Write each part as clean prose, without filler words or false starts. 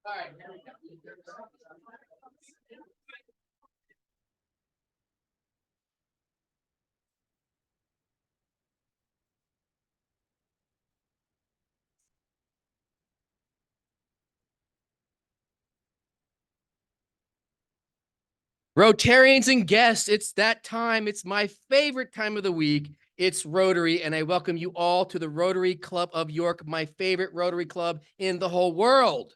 All right, here we go. Rotarians and guests, it's that time. It's my favorite time of the week. It's Rotary, and I welcome you all to the Rotary Club of York, my favorite Rotary club in the whole world.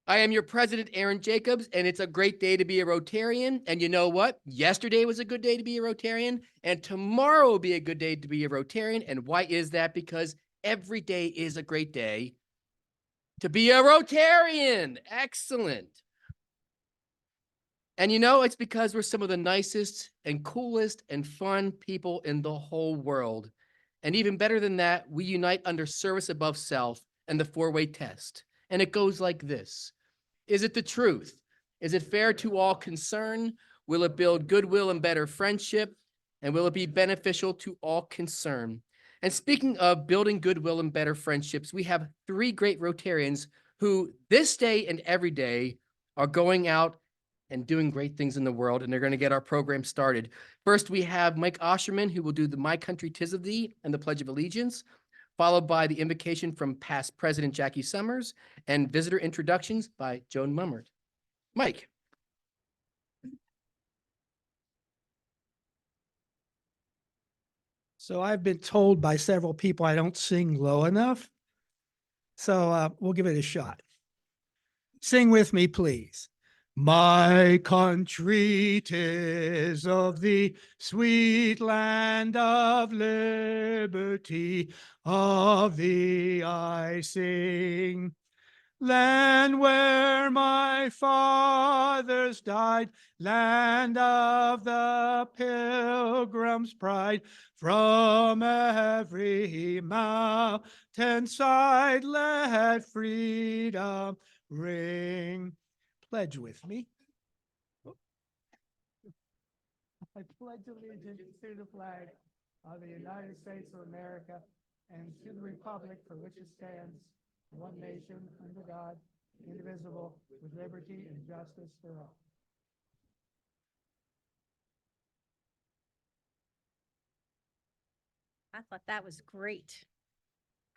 I am your president, Aaron Jacobs, and it's a great day to be a Rotarian. And you know what? Yesterday was a good day to be a Rotarian, and tomorrow will be a good day to be a Rotarian. And why is that? Because every day is a great day to be a Rotarian. Excellent. And you know, it's because we're some of the nicest and coolest and fun people in the whole world. And even better than that, we unite under service above self and the four-way test. And it goes like this. Is it the truth? Is it fair to all concerned? Will it build goodwill and better friendship? And will it be beneficial to all concerned? And speaking of building goodwill and better friendships, we have three great Rotarians who this day and every day are going out and doing great things in the world, and they're going to get our program started. First, we have Mike Osherman, who will do the My Country 'Tis of Thee and the Pledge of Allegiance, followed by the invocation from past President Jackie Summers and visitor introductions by Joan Mummert. Mike. So I've been told by several people I don't sing low enough. So we'll give it a shot. Sing with me, please. My country, 'tis of thee, sweet land of liberty, of thee I sing. Land where my fathers died, land of the pilgrim's pride, from every mountain side let freedom ring. Pledge with me. I pledge allegiance to the flag of the United States of America and to the republic for which it stands, one nation, under God, indivisible, with liberty and justice for all. I thought that was great.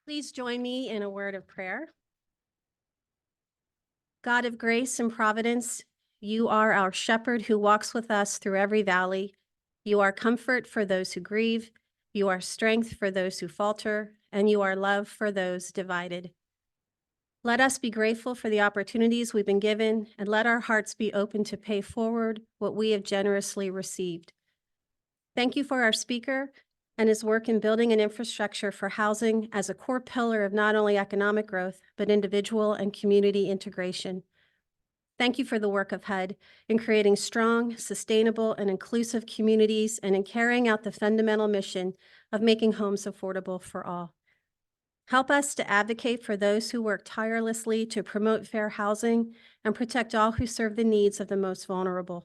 Please join me in a word of prayer. God of grace and providence, you are our shepherd who walks with us through every valley. You are comfort for those who grieve. You are strength for those who falter, and you are love for those divided. Let us be grateful for the opportunities we've been given, and let our hearts be open to pay forward what we have generously received. Thank you for our speaker and his work in building an infrastructure for housing as a core pillar of not only economic growth, but individual and community integration. Thank you for the work of HUD in creating strong, sustainable, and inclusive communities and in carrying out the fundamental mission of making homes affordable for all. Help us to advocate for those who work tirelessly to promote fair housing and protect all who serve the needs of the most vulnerable.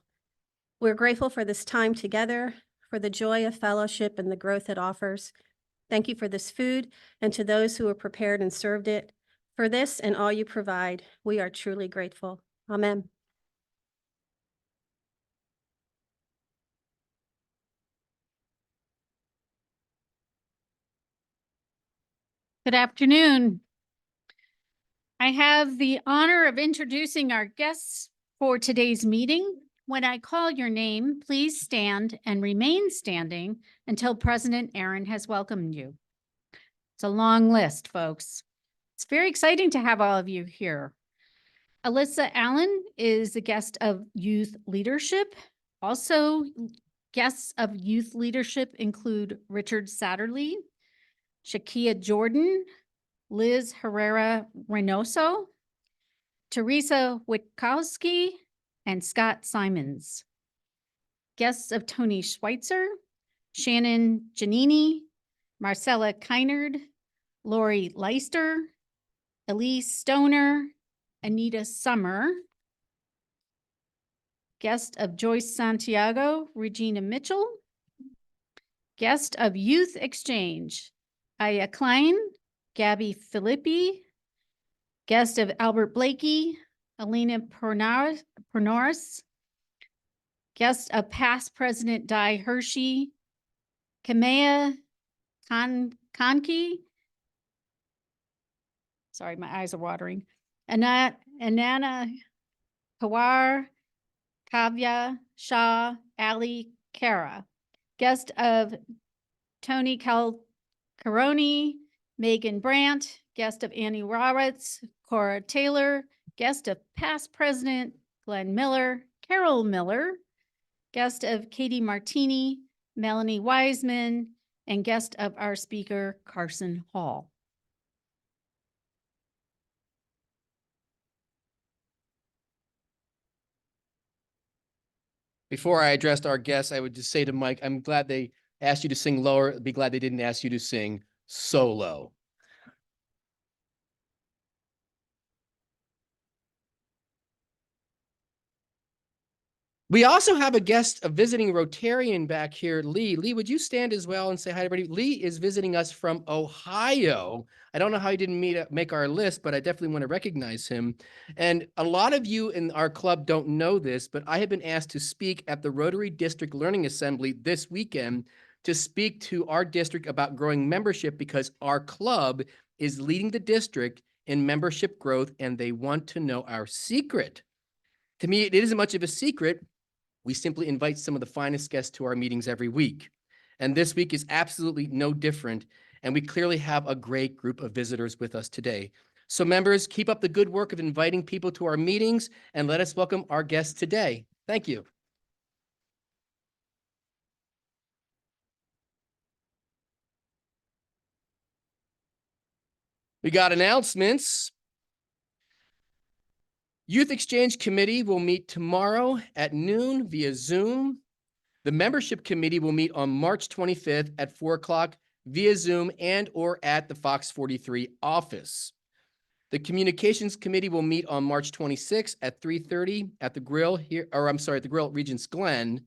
We're grateful for this time together, for the joy of fellowship and the growth it offers. Thank you for this food and to those who have prepared and served it. For this and all you provide, we are truly grateful. Amen. Good afternoon. I have the honor of introducing our guests for today's meeting. When I call your name, please stand and remain standing until President Aaron has welcomed you. It's a long list, folks. It's very exciting to have all of you here. Alyssa Allen is a guest of Youth Leadership. Also, guests of Youth Leadership include Richard Satterley, Shakia Jordan, Liz Herrera Reynoso, Teresa Witkowski, and Scott Simons. Guests of Tony Schweitzer, Shannon Giannini, Marcella Keinerd, Lori Leister, Elise Stoner, Anita Summer. Guest of Joyce Santiago, Regina Mitchell. Guest of Youth Exchange, Aya Klein, Gabby Filippi. Guest of Albert Blakey, Alina Pernoris. Guest of past President Di Hershey, Kamea Kanki. Sorry, my eyes are watering. Anana Kawar, Kavya Shah, Ali Kara. Guest of Tony Calcaroni, Megan Brandt. Guest of Annie Roberts, Cora Taylor. Guest of past President Glenn Miller, Carol Miller. Guest of Katie Martini, Melanie Wiseman, and guest of our speaker, Carson Hall. Before I addressed our guests, I would just say to Mike, I'm glad they asked you to sing lower. Be glad they didn't ask you to sing solo. We also have a guest, a visiting Rotarian back here, Lee. Lee, would you stand as well and say hi to everybody? Lee is visiting us from Ohio. I don't know how he didn't make our list, but I definitely want to recognize him. And a lot of you in our club don't know this, but I have been asked to speak at the Rotary District Learning Assembly this weekend to speak to our district about growing membership because our club is leading the district in membership growth and they want to know our secret. To me, it isn't much of a secret. We simply invite some of the finest guests to our meetings every week. And this week is absolutely no different. And we clearly have a great group of visitors with us today. So members, keep up the good work of inviting people to our meetings and let us welcome our guests today. Thank you. We got announcements. Youth Exchange Committee will meet tomorrow at noon via Zoom. The Membership Committee will meet on March 25th at 4 o'clock via Zoom and or at the Fox 43 office. The Communications Committee will meet on March 26th at 3:30 at the Grill here, or I'm sorry, at the Grill at Regents Glen.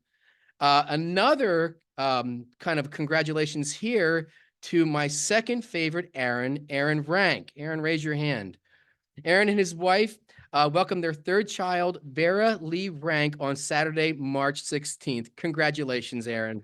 Another kind of congratulations here to my second favorite, Aaron Rank. Aaron, raise your hand. Aaron and his wife welcomed their third child, Vera Lee Rank, on Saturday, March 16th. Congratulations, Aaron.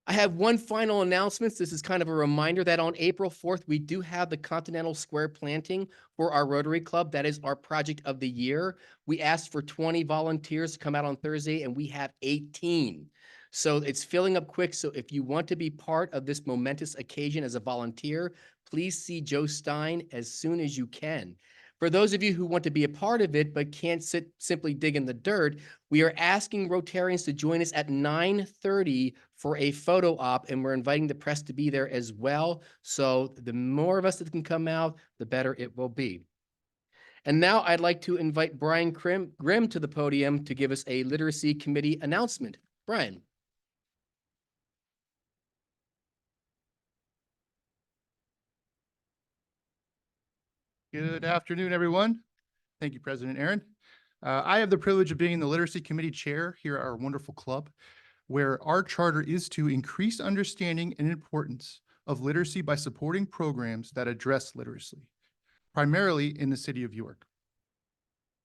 I have one final announcement. This is kind of a reminder that on April 4th, we do have the Continental Square planting for our Rotary Club. That is our project of the year. We asked for 20 volunteers to come out on Thursday, and we have 18. So it's filling up quick. So if you want to be part of this momentous occasion as a volunteer, please see Joe Stein as soon as you can. For those of you who want to be a part of it but can't simply dig in the dirt, we are asking Rotarians to join us at 9:30 for a photo op, and we're inviting the press to be there as well. So the more of us that can come out, the better it will be. And now I'd like to invite Brian Grimm to the podium to give us a Literacy Committee announcement. Brian. Good afternoon, everyone. Thank you, President Aaron. I have the privilege of being the Literacy Committee Chair here at our wonderful club, where our charter is to increase understanding and importance of literacy by supporting programs that address literacy, primarily in the city of York.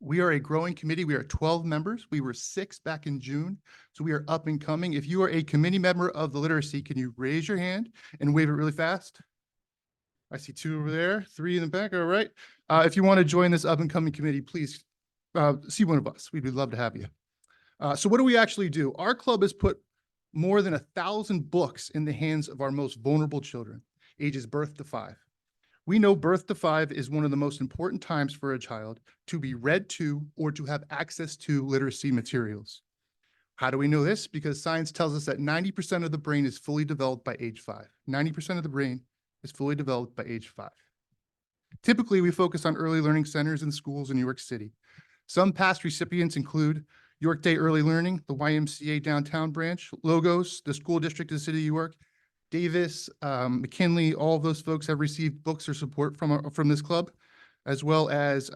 We are a growing committee. We are 12 members. We were 6 back in June, so we are up and coming. If you are a committee member of the literacy, can you raise your hand and wave it really fast? I see 2 over there, 3 in the back. All right. If you want to join this up and coming committee, please see one of us. We'd love to have you. So what do we actually do? Our club has put more than 1,000 books in the hands of our most vulnerable children, ages birth to 5. We know birth to 5 is one of the most important times for a child to be read to or to have access to literacy materials. How do we know this? Because science tells us that 90% of the brain is fully developed by age 5. 90% of the brain is fully developed by age 5. Typically, we focus on early learning centers and schools in New York City. Some past recipients include York Day Early Learning, the YMCA Downtown Branch, Logos, the School District of the City of York, Davis, McKinley. All of those folks have received books or support from this club, as well as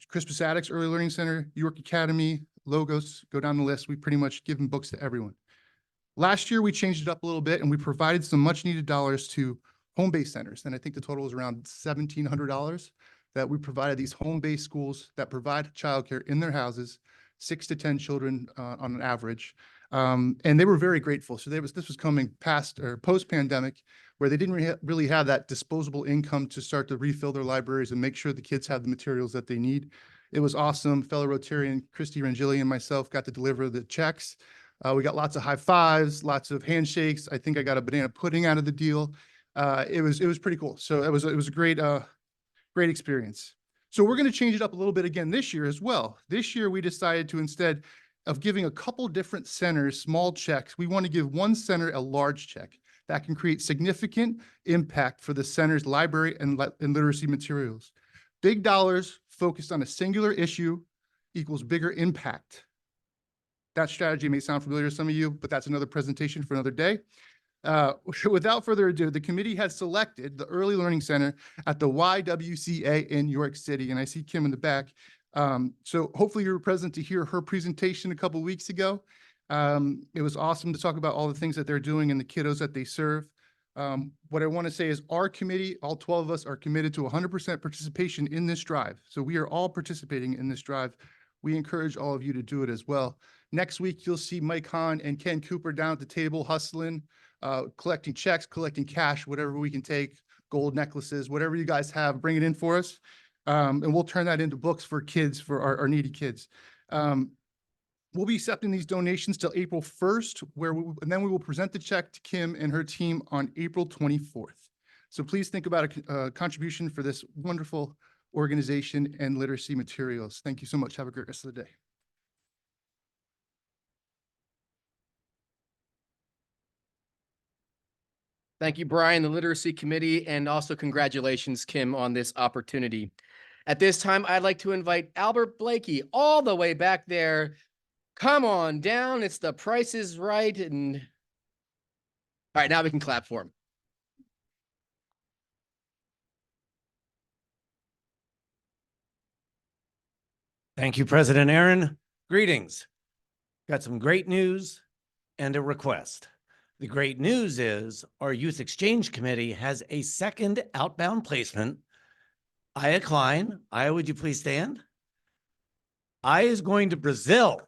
Crispus Attucks Early Learning Center, York Academy, Logos. Go down the list. We pretty much given books to everyone. Last year, we changed it up a little bit, and we provided some much needed dollars to home-based centers. And I think the total was around $1,700 that we provided these home-based schools that provide childcare in their houses, 6 to 10 children on an average. And they were very grateful. So this was coming past or post-pandemic, where they didn't really have that disposable income to start to refill their libraries and make sure the kids have the materials that they need. It was awesome. Fellow Rotarian Christy Rangilli and myself got to deliver the checks. We got lots of high fives, lots of handshakes. I think I got a banana pudding out of the deal. It was pretty cool. So it was a great experience. So we're going to change it up a little bit again this year as well. This year we decided to, instead of giving a couple different centers small checks, we want to give one center a large check that can create significant impact for the center's library and literacy materials. Big dollars focused on a singular issue equals bigger impact. That strategy may sound familiar to some of you, but that's another presentation for another day. Without further ado, the committee has selected the Early Learning Center at the YWCA in York City, and I see Kim in the back. So hopefully you were present to hear her presentation a couple of weeks ago. It was awesome to talk about all the things that they're doing and the kiddos that they serve. What I want to say is our committee, all 12 of us, are committed to 100% participation in this drive. So we are all participating in this drive. We encourage all of you to do it as well. Next week, you'll see Mike Hahn and Ken Cooper down at the table hustling, collecting checks, collecting cash, whatever we can take, gold necklaces, whatever you guys have, bring it in for us. And we'll turn that into books for kids, for our needy kids. We'll be accepting these donations till April 1st, and then we will present the check to Kim and her team on April 24th. So please think about a contribution for this wonderful organization and literacy materials. Thank you so much. Have a great rest of the day. Thank you, Brian, the Literacy Committee, and also congratulations, Kim, on this opportunity. At this time, I'd like to invite Albert Blakey all the way back there. Come on down. It's The Price is Right. And all right, now we can clap for him. Thank you, President Aaron. Greetings. Got some great news and a request. The great news is our Youth Exchange Committee has a second outbound placement. Aya Klein. Aya, would you please stand? Aya is going to Brazil.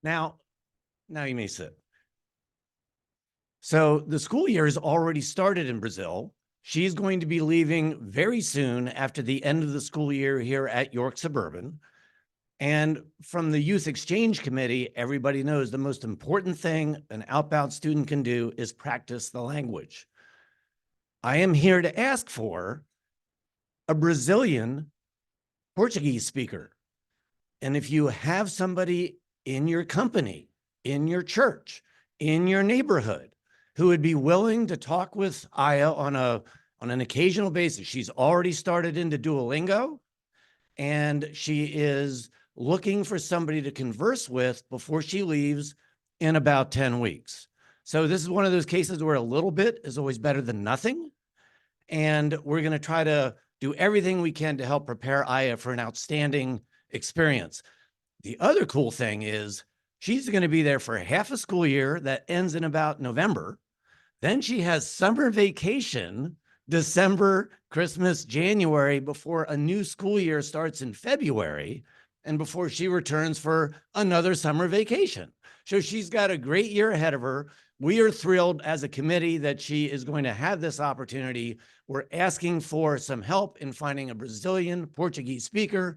Now you may sit. So the school year has already started in Brazil. She's going to be leaving very soon after the end of the school year here at York Suburban. And from the Youth Exchange Committee, everybody knows the most important thing an outbound student can do is practice the language. I am here to ask for a Brazilian Portuguese speaker. And if you have somebody in your company, in your church, in your neighborhood, who would be willing to talk with Aya on an occasional basis. She's already started into Duolingo, and she is looking for somebody to converse with before she leaves in about 10 weeks. So this is one of those cases where a little bit is always better than nothing. And we're going to try to do everything we can to help prepare Aya for an outstanding experience. The other cool thing is she's going to be there for half a school year that ends in about November. Then she has summer vacation, December, Christmas, January, before a new school year starts in February, and before she returns for another summer vacation. So she's got a great year ahead of her. We are thrilled as a committee that she is going to have this opportunity. We're asking for some help in finding a Brazilian Portuguese speaker.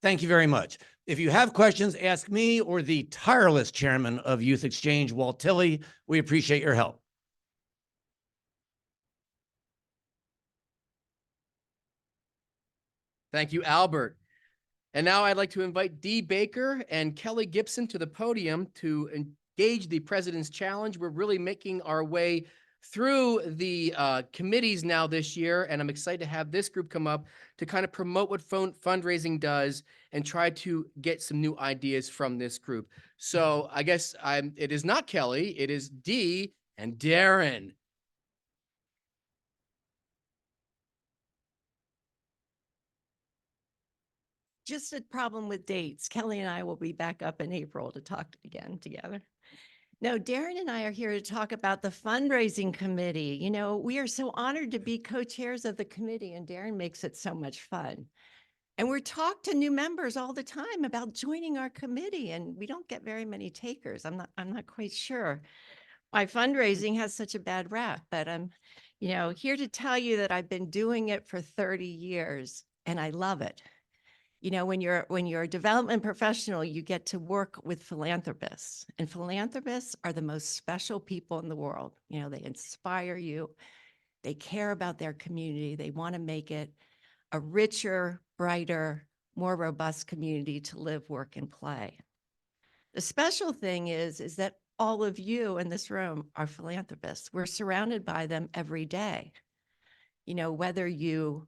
Thank you very much. If you have questions, ask me or the tireless chairman of Youth Exchange, Walt Tilley. We appreciate your help. Thank you, Albert. And now I'd like to invite Dee Baker and Kelly Gibson to the podium to engage the President's Challenge. We're really making our way through the committees now this year, and I'm excited to have this group come up to kind of promote what fundraising does and try to get some new ideas from this group. So I guess it is not Kelly, it is Dee and Darren. Just a problem with dates. Kelly and I will be back up in April to talk again together. No, Darren and I are here to talk about the fundraising committee. You know, we are so honored to be co-chairs of the committee, and Darren makes it so much fun. And we're talk to new members all the time about joining our committee, and we don't get very many takers. I'm not quite sure why fundraising has such a bad rap, but I'm, here to tell you that I've been doing it for 30 years and I love it. You know, when you're a development professional, you get to work with philanthropists, and philanthropists are the most special people in the world. You know, they inspire you, they care about their community, they want to make it a richer, brighter, more robust community to live, work, and play. The special thing is that all of you in this room are philanthropists. We're surrounded by them every day. You know, whether you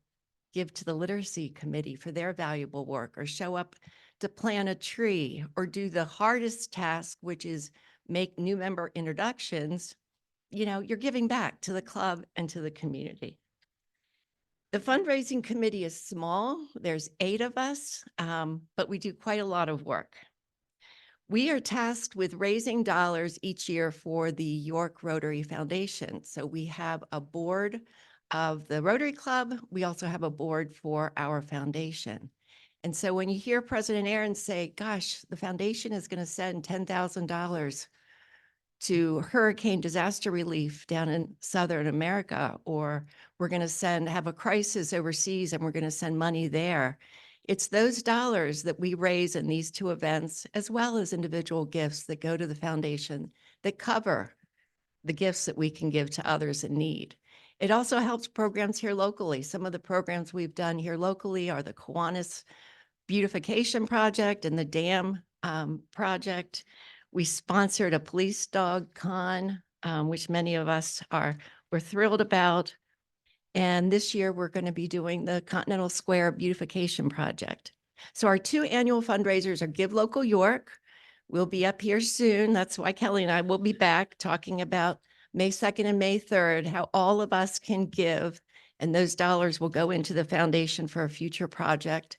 give to the literacy committee for their valuable work, or show up to plant a tree, or do the hardest task, which is make new member introductions, you're giving back to the club and to the community. The fundraising committee is small. There's 8 of us, but we do quite a lot of work. We are tasked with raising dollars each year for the York Rotary Foundation. So we have a board of the Rotary Club. We also have a board for our foundation. And so when you hear President Aaron say, gosh, the foundation is going to send $10,000 to hurricane disaster relief down in Southern America, or we're going to have a crisis overseas and we're going to send money there. It's those dollars that we raise in these 2 events, as well as individual gifts that go to the foundation that cover the gifts that we can give to others in need. It also helps programs here locally. Some of the programs we've done here locally are the Kiwanis Beautification Project and the Dam Project. We sponsored a police dog con, which many of us were thrilled about. And this year we're going to be doing the Continental Square Beautification Project. So our 2 annual fundraisers are Give Local York. We'll be up here soon. That's why Kelly and I will be back talking about May 2nd and May 3rd, how all of us can give, and those dollars will go into the foundation for a future project.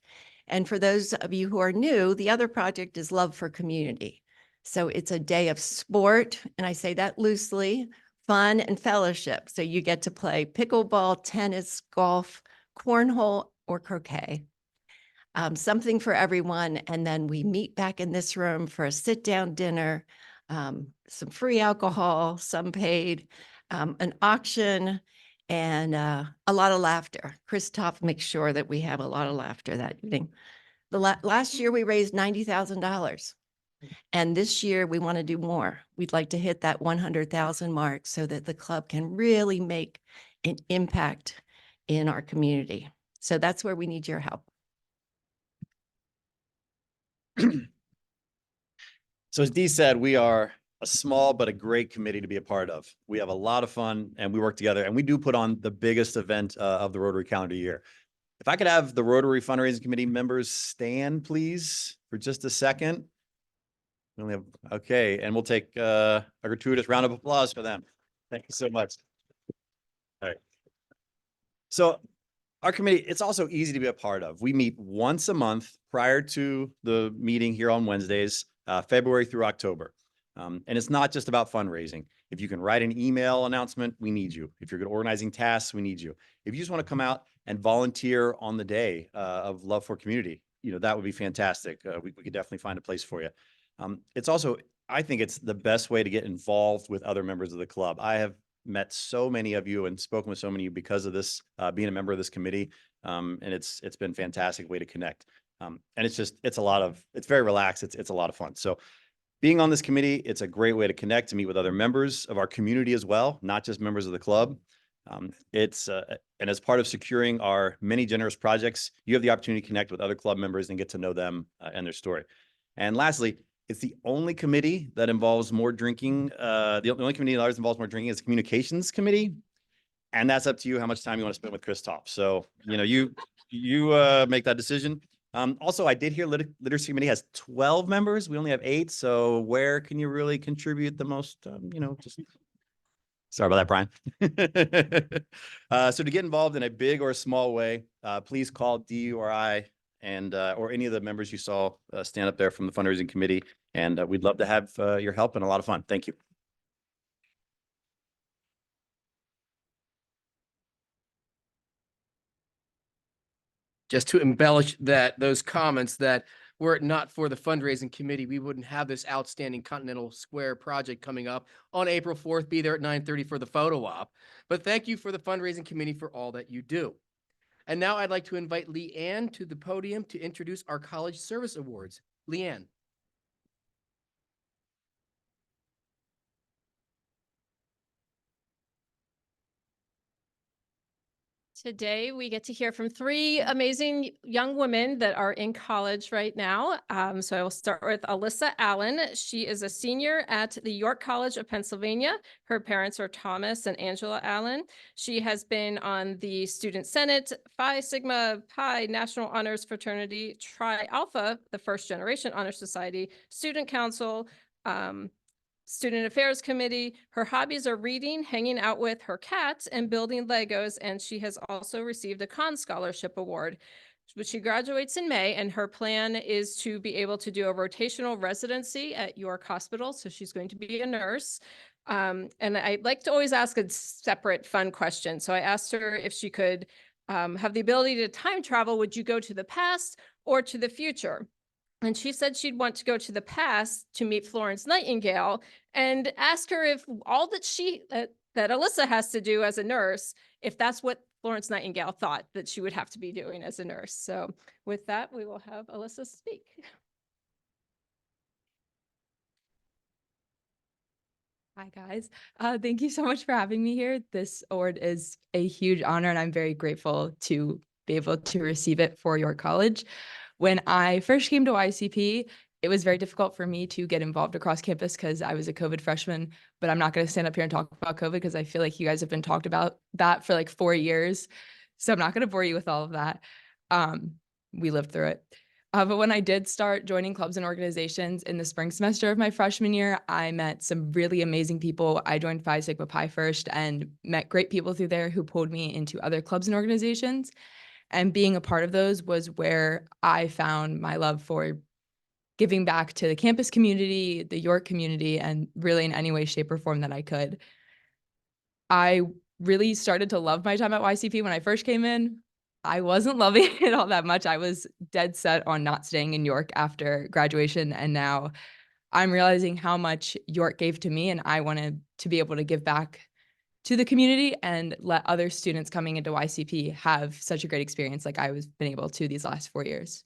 And for those of you who are new, the other project is Love for Community. So it's a day of sport, and I say that loosely, fun and fellowship. So you get to play pickleball, tennis, golf, cornhole, or croquet. Something for everyone. And then we meet back in this room for a sit-down dinner, some free alcohol, some paid, an auction, and a lot of laughter. Christoph makes sure that we have a lot of laughter that evening. Last year, we raised $90,000. And this year we want to do more. We'd like to hit that 100,000 mark so that the club can really make an impact in our community. So that's where we need your help. So as Dee said, we are a small but a great committee to be a part of. We have a lot of fun and we work together, and we do put on the biggest event of the Rotary calendar year. If I could have the Rotary Fundraising Committee members stand, please, for just a second. We only have, okay, and we'll take a gratuitous round of applause for them. Thank you so much. All right. So our committee, it's also easy to be a part of. We meet once a month prior to the meeting here on Wednesdays, February through October. And it's not just about fundraising. If you can write an email announcement, we need you. If you're good at organizing tasks, we need you. If you just want to come out and volunteer on the day of Love for Community, that would be fantastic. We could definitely find a place for you. It's also, I think it's the best way to get involved with other members of the club. I have met so many of you and spoken with so many of you because of this, being a member of this committee. And it's been a fantastic way to connect. And it's very relaxed. It's a lot of fun. So being on this committee, it's a great way to connect, to meet with other members of our community as well, not just members of the club. And as part of securing our many generous projects, you have the opportunity to connect with other club members and get to know them and their story. And lastly, it's the only committee that involves more drinking. The only committee that involves more drinking is the communications committee. And that's up to you how much time you want to spend with Christoph. So, you make that decision. Also, I did hear Literacy Committee has 12 members. We only have 8. So where can you really contribute the most? Just sorry about that, Brian. So to get involved in a big or a small way, please call Dee or I and or any of the members you saw stand up there from the fundraising committee. And we'd love to have your help and a lot of fun. Thank you. Just to embellish those comments, that were it not for the fundraising committee, we wouldn't have this outstanding Continental Square project coming up on April 4th. Be there at 9:30 for the photo op. But thank you for the fundraising committee for all that you do. And now I'd like to invite Leanne to the podium to introduce our College Service Awards. Leanne. Today, we get to hear from three amazing young women that are in college right now. So I will start with Alyssa Allen. She is a senior at the York College of Pennsylvania. Her parents are Thomas and Angela Allen. She has been on the Student Senate, Phi Sigma Pi National Honors Fraternity, Tri Alpha, the First Generation Honor Society, Student Council, Student Affairs Committee. Her hobbies are reading, hanging out with her cats, and building Legos. And she has also received a Con Scholarship Award, which she graduates in May. And her plan is to be able to do a rotational residency at York Hospital. So she's going to be a nurse. And I like to always ask a separate fun question. So I asked her if she could have the ability to time travel. Would you go to the past or to the future? And she said she'd want to go to the past to meet Florence Nightingale and ask her if all that that Alyssa has to do as a nurse, if that's what Florence Nightingale thought that she would have to be doing as a nurse. So with that, we will have Alyssa speak. Hi, guys. Thank you so much for having me here. This award is a huge honor, and I'm very grateful to be able to receive it for York College. When I first came to YCP, it was very difficult for me to get involved across campus because I was a COVID freshman, but I'm not going to stand up here and talk about COVID because I feel like you guys have been talked about that for like 4 years. So I'm not going to bore you with all of that. We lived through it. But when I did start joining clubs and organizations in the spring semester of my freshman year, I met some really amazing people. I joined Phi Sigma Pi first and met great people through there who pulled me into other clubs and organizations. And being a part of those was where I found my love for giving back to the campus community, the York community, and really in any way, shape, or form that I could. I really started to love my time at YCP when I first came in. I wasn't loving it all that much. I was dead set on not staying in York after graduation. And now I'm realizing how much York gave to me, and I wanted to be able to give back to the community and let other students coming into YCP have such a great experience like I was been able to these last 4 years.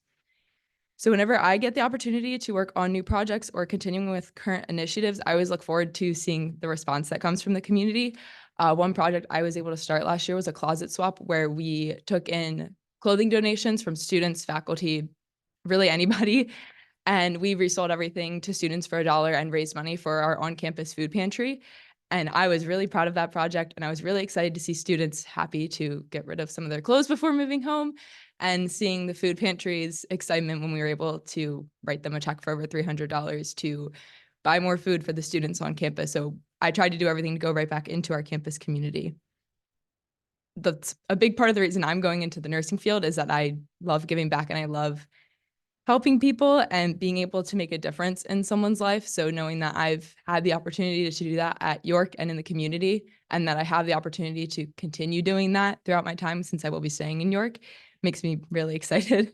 So whenever I get the opportunity to work on new projects or continuing with current initiatives, I always look forward to seeing the response that comes from the community. One project I was able to start last year was a closet swap where we took in clothing donations from students, faculty, really anybody, and we resold everything to students for $1 and raised money for our on-campus food pantry. And I was really proud of that project, and I was really excited to see students happy to get rid of some of their clothes before moving home, and seeing the food pantry's excitement when we were able to write them a check for over $300 to buy more food for the students on campus. So I tried to do everything to go right back into our campus community. That's a big part of the reason I'm going into the nursing field, is that I love giving back and I love helping people and being able to make a difference in someone's life. So knowing that I've had the opportunity to do that at York and in the community, and that I have the opportunity to continue doing that throughout my time, since I will be staying in York, makes me really excited.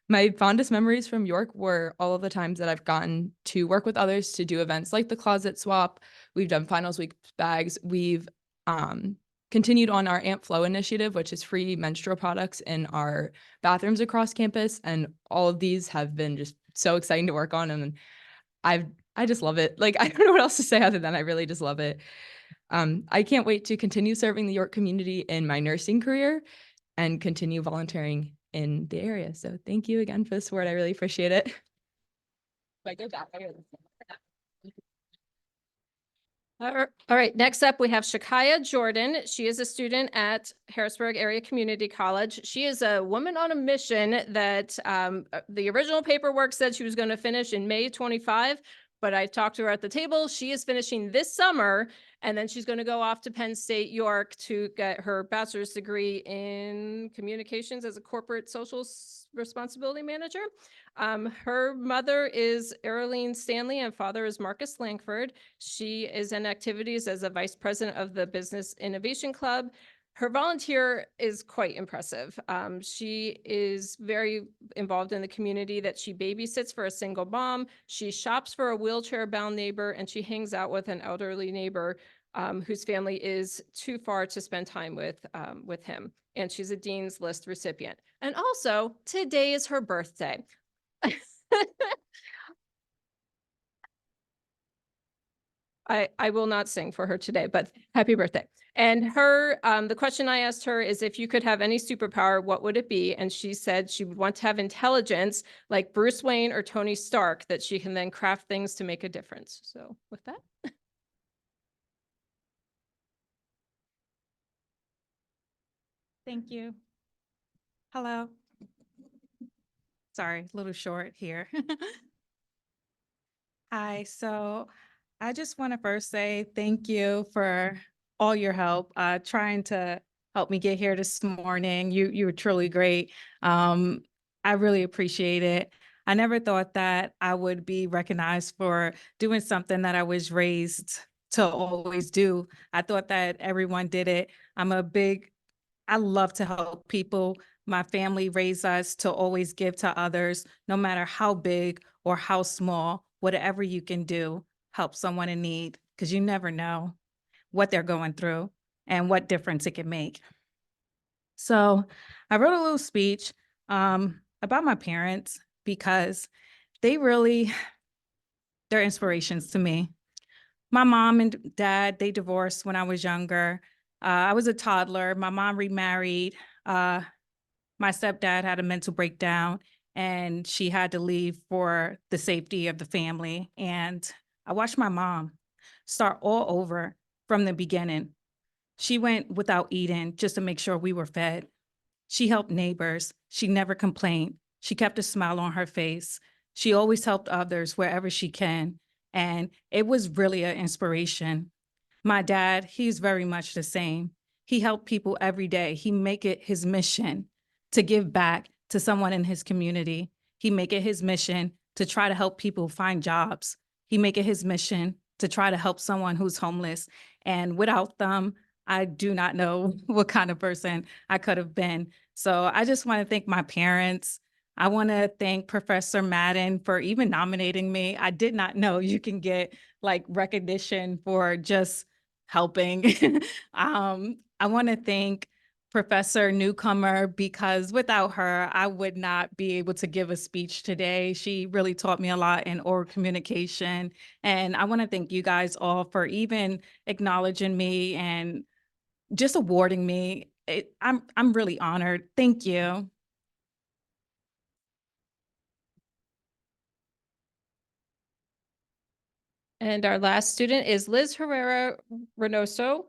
My fondest memories from York were all of the times that I've gotten to work with others to do events like the closet swap. We've done finals week bags. We've continued on our Amp Flow initiative, which is free menstrual products in our bathrooms across campus. And all of these have been just so exciting to work on. And I just love it. Like, I don't know what else to say other than I really just love it. I can't wait to continue serving the York community in my nursing career and continue volunteering in the area. So thank you again for this award. I really appreciate it. If I go back, All right, next up, we have Shakaya Jordan. She is a student at Harrisburg Area Community College. She is a woman on a mission that the original paperwork said she was going to finish in May 25, but I talked to her at the table. She is finishing this summer, And then she's going to go off to Penn State, York to get her bachelor's degree in communications as a corporate responsibility manager. Her mother is Earlene Stanley and father is Marcus Langford. She is in activities as a vice president of the Business Innovation Club. Her volunteer is quite impressive. She is very involved in the community that she babysits for a single mom. She shops for a wheelchair-bound neighbor, and she hangs out with an elderly neighbor whose family is too far to spend time with him. And she's a Dean's List recipient. And also, today is her birthday. I will not sing for her today, but happy birthday. And her, the question I asked her is if you could have any superpower, what would it be? And she said she would want to have intelligence like Bruce Wayne or Tony Stark that she can then craft things to make a difference. So with that. Thank you. Hello. Sorry, a little short here. Hi, so I just want to first say thank you for all your help, trying to help me get here this morning. You were truly great. I really appreciate it. I never thought that I would be recognized for doing something that I was raised to always do. I thought that everyone did it. I love to help people. My family raised us to always give to others, no matter how big or how small, whatever you can do, help someone in need, because you never know what they're going through and what difference it can make. So I wrote a little speech about my parents because they're inspirations to me. My mom and dad, they divorced when I was younger. I was a toddler. My mom remarried. My stepdad had a mental breakdown and she had to leave for the safety of the family. And I watched my mom start all over from the beginning. She went without eating just to make sure we were fed. She helped neighbors. She never complained. She kept a smile on her face. She always helped others wherever she can. And it was really an inspiration. My dad, he's very much the same. He helped people every day. He make it his mission to give back to someone in his community. He make it his mission to try to help people find jobs. He make it his mission to try to help someone who's homeless. And without them, I do not know what kind of person I could have been. So I just want to thank my parents. I want to thank Professor Madden for even nominating me. I did not know you can get like recognition for just helping. I want to thank Professor Newcomer because without her, I would not be able to give a speech today. She really taught me a lot in oral communication. And I want to thank you guys all for even acknowledging me and just awarding me. I'm really honored. Thank you. And our last student is Liz Herrera Reynoso.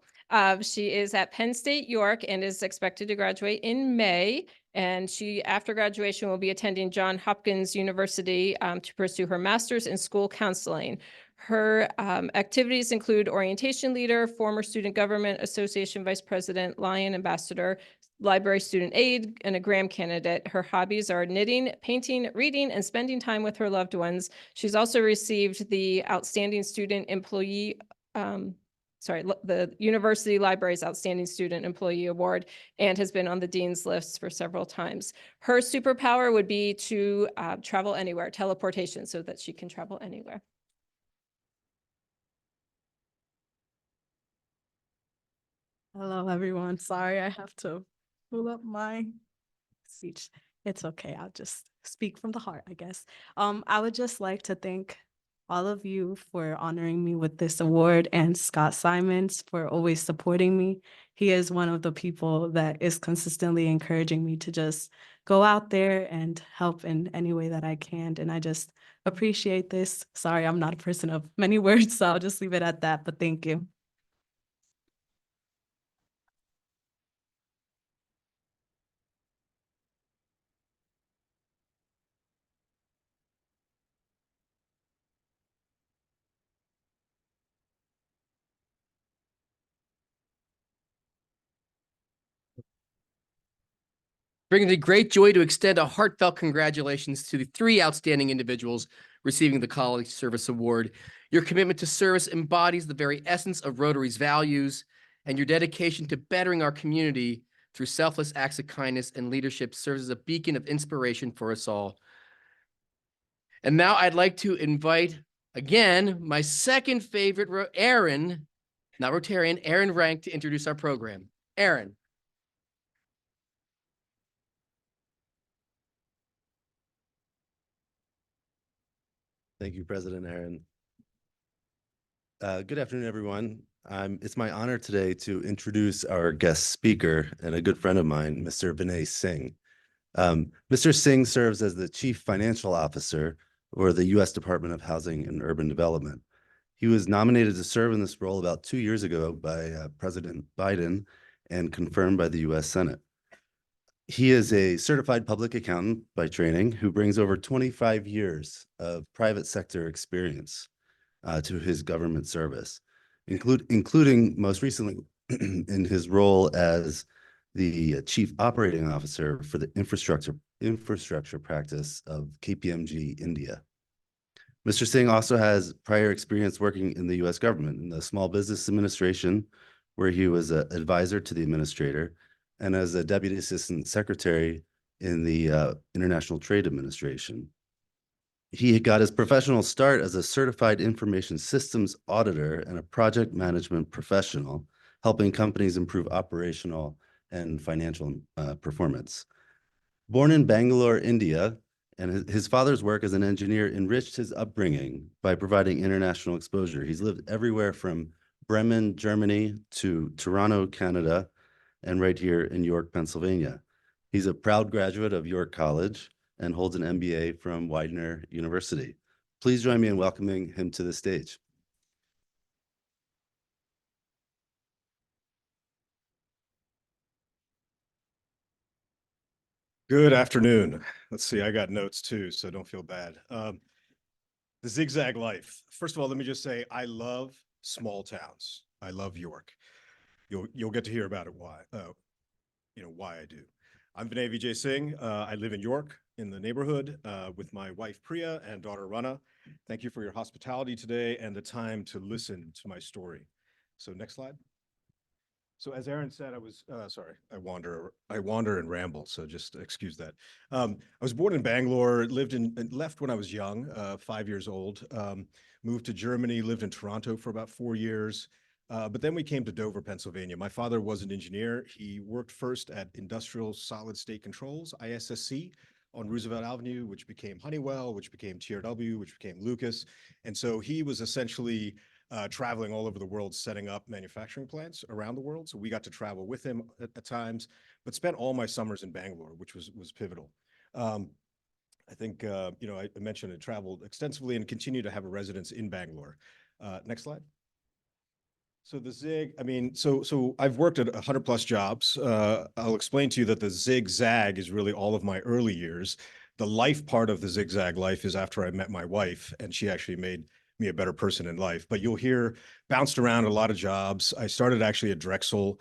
She is at Penn State, York, and is expected to graduate in May. And she, after graduation, will be attending Johns Hopkins University to pursue her master's in school counseling. Her activities include orientation leader, former student government association vice president, Lion ambassador, library student aide, and a Graham candidate. Her hobbies are knitting, painting, reading, and spending time with her loved ones. She's also received the Outstanding Student Employee, the University Library's Outstanding Student Employee Award, and has been on the Dean's List for several times. Her superpower would be to travel anywhere, teleportation, so that she can travel anywhere. Hello, everyone. Sorry, I have to pull up my speech. It's okay. I'll just speak from the heart, I guess. I would just like to thank all of you for honoring me with this award and Scott Simons for always supporting me. He is one of the people that is consistently encouraging me to just go out there and help in any way that I can. And I just appreciate this. Sorry, I'm not a person of many words, so I'll just leave it at that, but thank you. bringing me great joy to extend a heartfelt congratulations to the 3 outstanding individuals receiving the College Service Award. Your commitment to service embodies the very essence of Rotary's values, and your dedication to bettering our community through selfless acts of kindness and leadership serves as a beacon of inspiration for us all. And now I'd like to invite, again, my second favorite, Aaron, not Rotarian, Aaron Rank, to introduce our program. Aaron. Thank you, President Aaron. Good afternoon, everyone. It's my honor today to introduce our guest speaker and a good friend of mine, Mr. Vinay Singh. Mr. Singh serves as the Chief Financial Officer for the U.S. Department of Housing and Urban Development. He was nominated to serve in this role about 2 years ago by President Biden and confirmed by the U.S. Senate. He is a certified public accountant by training who brings over 25 years of private sector experience to his government service, including most recently in his role as the Chief Operating Officer for the infrastructure practice of KPMG India. Mr. Singh also has prior experience working in the U.S. government in the Small Business Administration, where he was an advisor to the administrator, and as a Deputy Assistant Secretary in the International Trade Administration. He got his professional start as a certified information systems auditor and a project management professional, helping companies improve operational and financial performance. Born in Bangalore, India, and his father's work as an engineer enriched his upbringing by providing international exposure. He's lived everywhere from Bremen, Germany, to Toronto, Canada, and right here in York, Pennsylvania. He's a proud graduate of York College and holds an MBA from Widener University. Please join me in welcoming him to the stage. Good afternoon. Let's see, I got notes too, so don't feel bad. The zigzag life. First of all, let me just say, I love small towns. I love York. You'll get to hear about it why I do. I'm Vinay Singh. I live in York in the neighborhood with my wife Priya and daughter Rana. Thank you for your hospitality today and the time to listen to my story. So next slide. So as Aaron said, I was, sorry, I wander and ramble, so just excuse that. I was born in Bangalore, left when I was young, 5 years old, moved to Germany, lived in Toronto for about 4 years. But then we came to Dover, Pennsylvania. My father was an engineer. He worked first at Industrial Solid State Controls, ISSC, on Roosevelt Avenue, which became Honeywell, which became TRW, which became Lucas. And so he was essentially traveling all over the world, setting up manufacturing plants around the world. So we got to travel with him at times, but spent all my summers in Bangalore, which was pivotal. I think, I mentioned I traveled extensively and continue to have a residence in Bangalore. Next slide. So the zig, so I've worked at 100+ jobs. I'll explain to you that the zigzag is really all of my early years. The life part of the zigzag life is after I met my wife, and she actually made me a better person in life. But you'll hear bounced around a lot of jobs. I started actually at Drexel,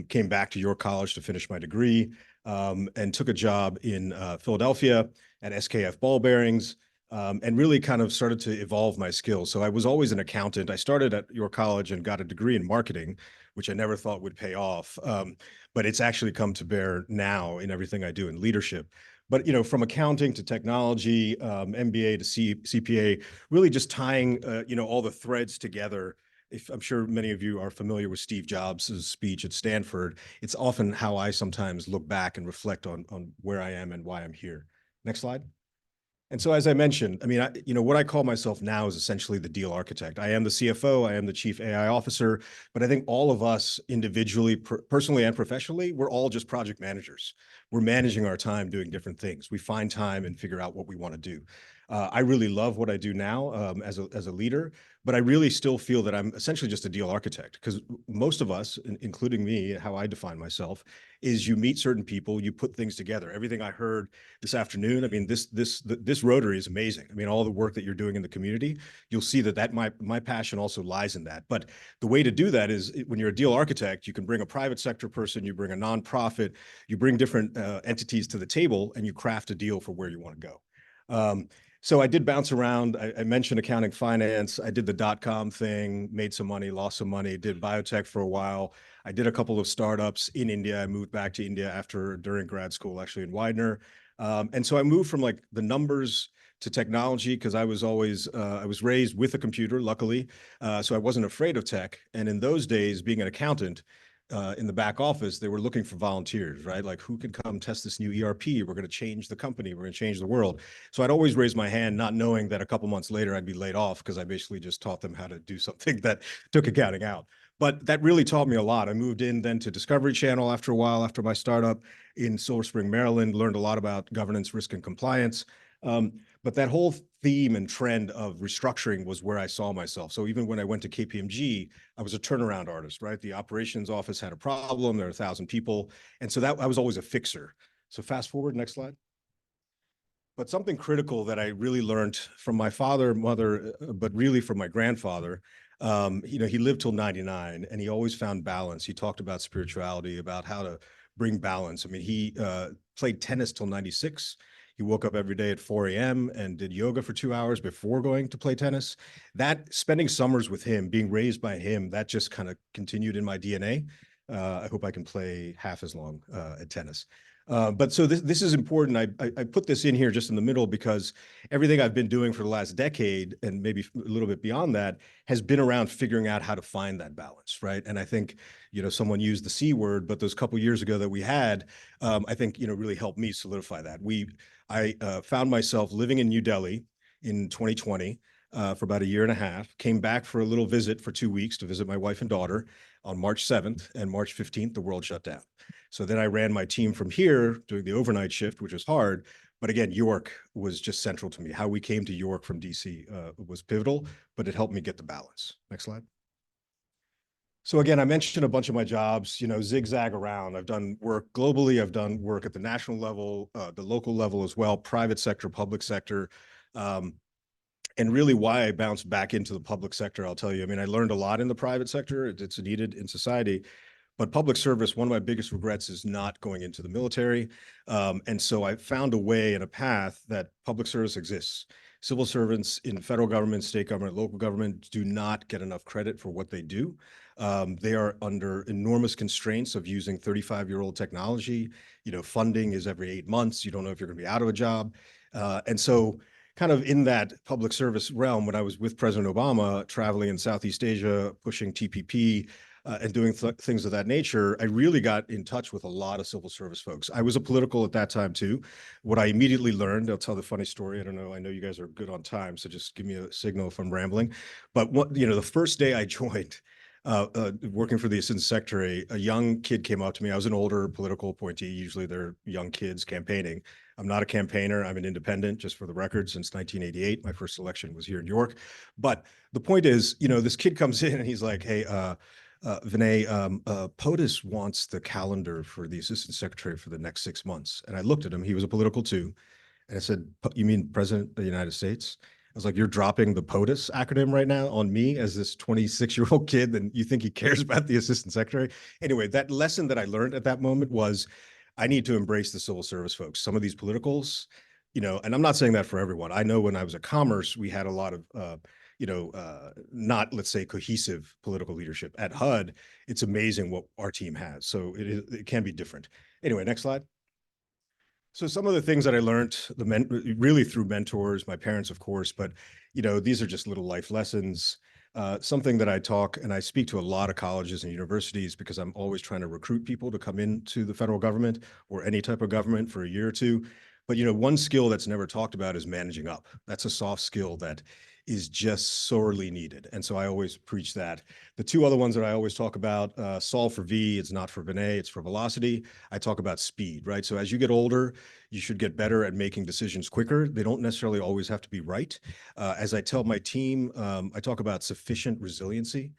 came back to York College to finish my degree, and took a job in Philadelphia at SKF Ball Bearings, and really kind of started to evolve my skills. So I was always an accountant. I started at York College and got a degree in marketing, which I never thought would pay off. But it's actually come to bear now in everything I do in leadership. But, from accounting to technology, MBA to CPA, really just tying, all the threads together. I'm sure many of you are familiar with Steve Jobs' speech at Stanford. It's often how I sometimes look back and reflect on where I am and why I'm here. Next slide. And so, as I mentioned, what I call myself now is essentially the deal architect. I am the CFO, I am the chief AI officer, but I think all of us individually, personally and professionally, we're all just project managers. We're managing our time doing different things. We find time and figure out what we want to do. I really love what I do now as a leader, but I really still feel that I'm essentially just a deal architect, because most of us, including me, how I define myself, is you meet certain people, you put things together. Everything I heard this afternoon, this Rotary is amazing. All the work that you're doing in the community, you'll see that my passion also lies in that. But the way to do that is when you're a deal architect, you can bring a private sector person, you bring a nonprofit, you bring different entities to the table and you craft a deal for where you want to go. So I did bounce around. I mentioned accounting, finance. I did the dot-com thing, made some money, lost some money, did biotech for a while. I did a couple of startups in India. I moved back to India during grad school, actually in Widener. And so I moved from like the numbers to technology because I was always, I was raised with a computer, luckily. So I wasn't afraid of tech. And in those days, being an accountant, in the back office, they were looking for volunteers, right? Like, who could come test this new ERP? We're going to change the company. We're going to change the world. So I'd always raise my hand, not knowing that a couple months later I'd be laid off because I basically just taught them how to do something that took accounting out. But that really taught me a lot. I moved in then to Discovery Channel after a while, after my startup in Silver Spring, Maryland, learned a lot about governance, risk, and compliance. But that whole theme and trend of restructuring was where I saw myself. So even when I went to KPMG, I was a turnaround artist, right? The operations office had a problem. There were 1,000 people. And so that I was always a fixer. So fast forward, next slide. But something critical that I really learned from my father, mother, but really from my grandfather, you know, he lived till 99 and he always found balance. He talked about spirituality, about how to bring balance. I mean, he played tennis till 96. He woke up every day at 4 a.m. and did yoga for 2 hours before going to play tennis. That spending summers with him, being raised by him, that just kind of continued in my DNA. I hope I can play half as long at tennis. But so this is important. I put this in here just in the middle because everything I've been doing for the last decade and maybe a little bit beyond that has been around figuring out how to find that balance, right? And I think, you know, someone used the C word, but those couple years ago that we had, I think, you know, really helped me solidify that. I found myself living in New Delhi in 2020 for about a year and a half, came back for a little visit for 2 weeks to visit my wife and daughter on March 7th, and March 15th, the world shut down. So then I ran my team from here doing the overnight shift, which was hard. But again, York was just central to me. How we came to York from DC was pivotal, but it helped me get the balance. Next slide. So again, I mentioned a bunch of my jobs, you know, zigzag around. I've done work globally. I've done work at the national level, the local level as well, private sector, public sector. And really why I bounced back into the public sector, I'll tell you. I mean, I learned a lot in the private sector. It's needed in society. But public service, one of my biggest regrets is not going into the military. And so I found a way and a path that public service exists. Civil servants in federal government, state government, local government do not get enough credit for what they do. They are under enormous constraints of using 35-year-old technology. You know, funding is every 8 months. You don't know if you're going to be out of a job. And so kind of in that public service realm, when I was with President Obama, traveling in Southeast Asia, pushing TPP, and doing things of that nature, I really got in touch with a lot of civil service folks. I was a political at that time too. What I immediately learned, I'll tell the funny story. I don't know. I know you guys are good on time, so just give me a signal if I'm rambling. But what, you know, the first day I joined, working for the assistant secretary, a young kid came up to me. I was an older political appointee. Usually they're young kids campaigning. I'm not a campaigner. I'm an independent, just for the record, since 1988. My first election was here in York. But the point is, you know, this kid comes in and he's like, hey, Vinay, POTUS wants the calendar for the assistant secretary for the next 6 months. And I looked at him, he was a political too. And I said, you mean President of the United States? I was like, you're dropping the POTUS acronym right now on me as this 26-year-old kid, and you think he cares about the assistant secretary? Anyway, that lesson that I learned at that moment was I need to embrace the civil service folks. Some of these politicals, you know, and I'm not saying that for everyone. I know when I was at Commerce, we had a lot of, not, let's say, cohesive political leadership. At HUD, it's amazing what our team has. So it can be different. Anyway, next slide. So some of the things that I learned really through mentors, my parents, of course, but, you know, these are just little life lessons. Something that I talk and I speak to a lot of colleges and universities because I'm always trying to recruit people to come into the federal government or any type of government for a year or two. But, you know, one skill that's never talked about is managing up. That's a soft skill that is just sorely needed. And so I always preach that. The two other ones that I always talk about, solve for V, it's not for Vinay, it's for velocity. I talk about speed, right? So as you get older, you should get better at making decisions quicker. They don't necessarily always have to be right. As I tell my team, I talk about sufficient resiliency.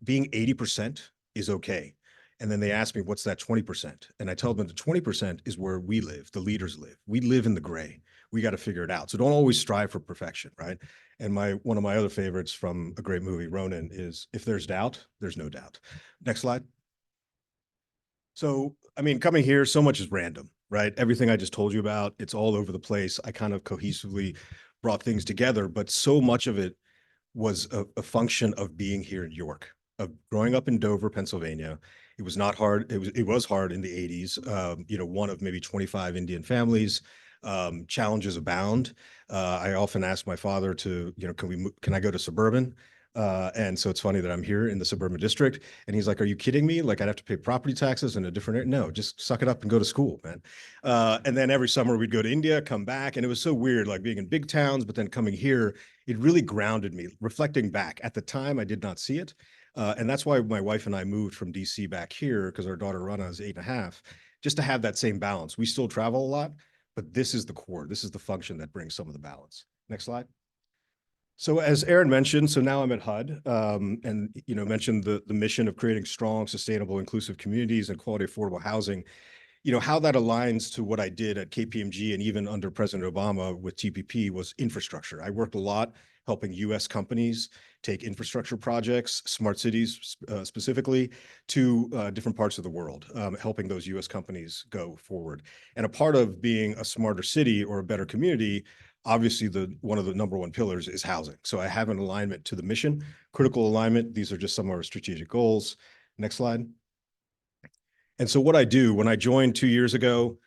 Being 80% is okay. And then they ask me, what's that 20%? And I tell them the 20% is where we live, the leaders live. We live in the gray. We got to figure it out. So don't always strive for perfection, right? And one of my other favorites from a great movie, Ronin, is if there's doubt, there's no doubt. Next slide. So, I mean, coming here, so much is random, right? Everything I just told you about, it's all over the place. I kind of cohesively brought things together, but so much of it was a function of being here in York, of growing up in Dover, Pennsylvania. It was not hard. It was hard in the 80s. One of maybe 25 Indian families. Challenges abound. I often ask my father to, can I go to suburban? And so it's funny that I'm here in the suburban district. And he's like, are you kidding me? Like I'd have to pay property taxes and a different, no, just suck it up and go to school, man. And then every summer we'd go to India, come back. And it was so weird, like being in big towns, but then coming here, it really grounded me. Reflecting back at the time, I did not see it. And that's why my wife and I moved from DC back here because our daughter Rana is 8.5, just to have that same balance. We still travel a lot, but this is the core. This is the function that brings some of the balance. Next slide. So as Aaron mentioned, so now I'm at HUD, and mentioned the mission of creating strong, sustainable, inclusive communities and quality affordable housing. How that aligns to what I did at KPMG and even under President Obama with TPP was infrastructure. I worked a lot helping US companies take infrastructure projects, smart cities specifically, to different parts of the world, helping those US companies go forward. And a part of being a smarter city or a better community, obviously one of the number one pillars is housing. So I have an alignment to the mission, critical alignment. These are just some of our strategic goals. Next slide. And so what I do when I joined 2 years ago,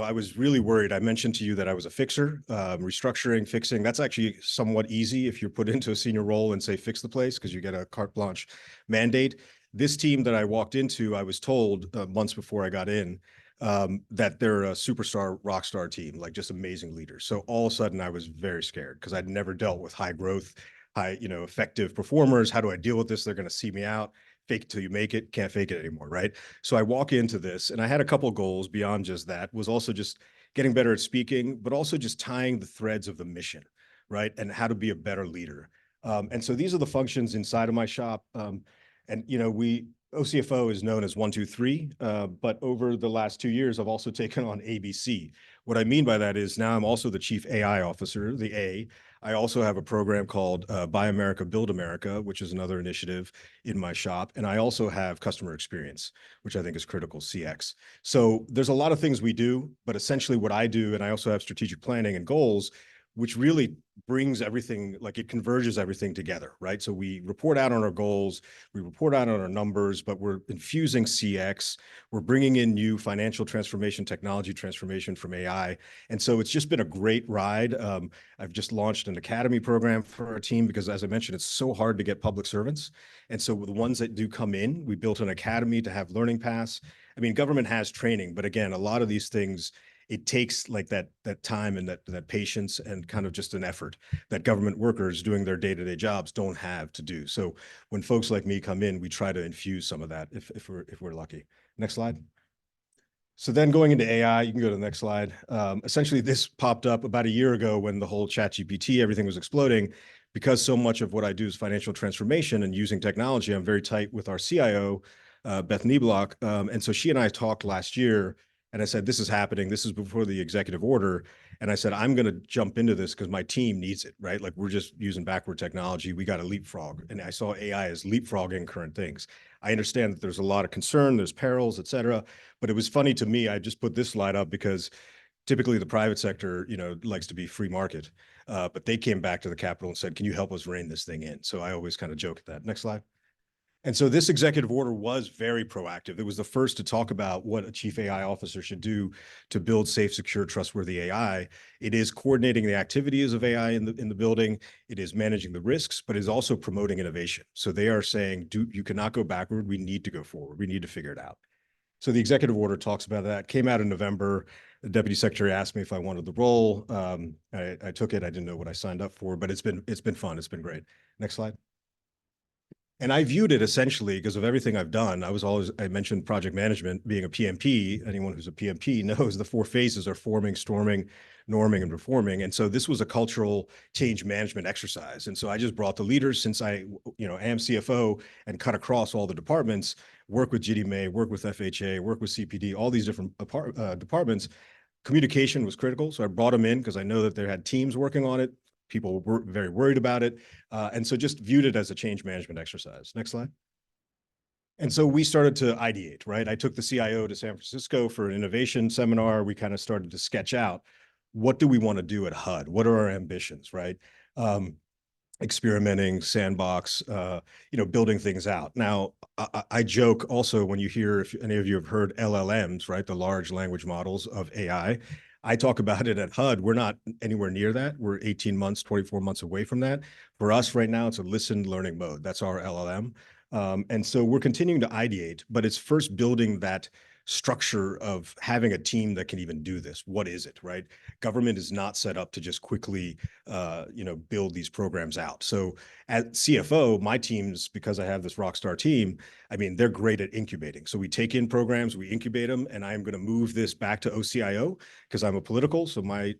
I was really worried. I mentioned to you that I was a fixer, restructuring, fixing. That's actually somewhat easy if you're put into a senior role and say, fix the place because you get a carte blanche mandate. This team that I walked into, I was told months before I got in that they're a superstar, rock star team, like just amazing leaders. So all of a sudden I was very scared because I'd never dealt with high growth, high, effective performers. How do I deal with this? They're going to see me out. Fake it till you make it, can't fake it anymore, right? So I walk into this and I had a couple goals beyond just that, was also just getting better at speaking, but also just tying the threads of the mission, right? And how to be a better leader. And so these are the functions inside of my shop. OCFO is known as 1, 2, 3, but over the last 2 years, I've also taken on ABC. What I mean by that is now I'm also the Chief AI Officer, the A. I also have a program called Buy America, Build America, which is another initiative in my shop. And I also have customer experience, which I think is critical, CX. So there's a lot of things we do, but essentially what I do, and I also have strategic planning and goals, which really brings everything, like it converges everything together, right? So we report out on our goals, we report out on our numbers, but we're infusing CX, we're bringing in new financial transformation, technology transformation from AI. And so it's just been a great ride. I've just launched an academy program for our team because, as I mentioned, it's so hard to get public servants. And so with the ones that do come in, we built an academy to have learning paths. I mean, government has training, but again, a lot of these things, it takes like that time and that patience and kind of just an effort that government workers doing their day-to-day jobs don't have to do. So when folks like me come in, we try to infuse some of that if we're lucky. Next slide. So then going into AI, you can go to the next slide. Essentially, this popped up about a year ago when the whole ChatGPT, everything was exploding. Because so much of what I do is financial transformation and using technology, I'm very tight with our CIO, Beth Nieblock. And so she and I talked last year, and I said, this is happening. This is before the executive order. And I said, I'm going to jump into this because my team needs it, right? Like we're just using backward technology. We got to leapfrog. And I saw AI as leapfrogging current things. I understand that there's a lot of concern, there's perils, et cetera. But it was funny to me. I just put this slide up because typically the private sector, likes to be free market. But they came back to the Capitol and said, can you help us rein this thing in? So I always kind of joke at that. Next slide. And so this executive order was very proactive. It was the first to talk about what a chief AI officer should do to build safe, secure, trustworthy AI. It is coordinating the activities of AI in the building. It is managing the risks, but is also promoting innovation. So they are saying, you cannot go backward. We need to go forward. We need to figure it out. So the executive order talks about that. Came out in November. The deputy secretary asked me if I wanted the role. I took it. I didn't know what I signed up for, but it's been fun. It's been great. Next slide. And I viewed it essentially because of everything I've done. I mentioned project management being a PMP. Anyone who's a PMP knows the 4 phases are forming, storming, norming, and reforming. And so this was a cultural change management exercise. And so I just brought the leaders, since I am CFO and cut across all the departments, work with GDMA, work with FHA, work with CPD, all these different departments. Communication was critical. So I brought them in because I know that they had teams working on it. People were very worried about it. And so just viewed it as a change management exercise. Next slide. And so we started to ideate, right? I took the CIO to San Francisco for an innovation seminar. We kind of started to sketch out, what do we want to do at HUD? What are our ambitions, right? Experimenting, sandbox, building things out. Now, I joke also when you hear, if any of you have heard LLMs, right? The large language models of AI. I talk about it at HUD. We're not anywhere near that. We're 18 months, 24 months away from that. For us right now, it's a listened learning mode. That's our LLM. And so we're continuing to ideate, but it's first building that structure of having a team that can even do this. What is it, right? Government is not set up to just quickly, build these programs out. So at CFO, my teams, because I have this rock star team, I mean, they're great at incubating. So we take in programs, we incubate them, and I'm going to move this back to OCIO because I'm a political. So my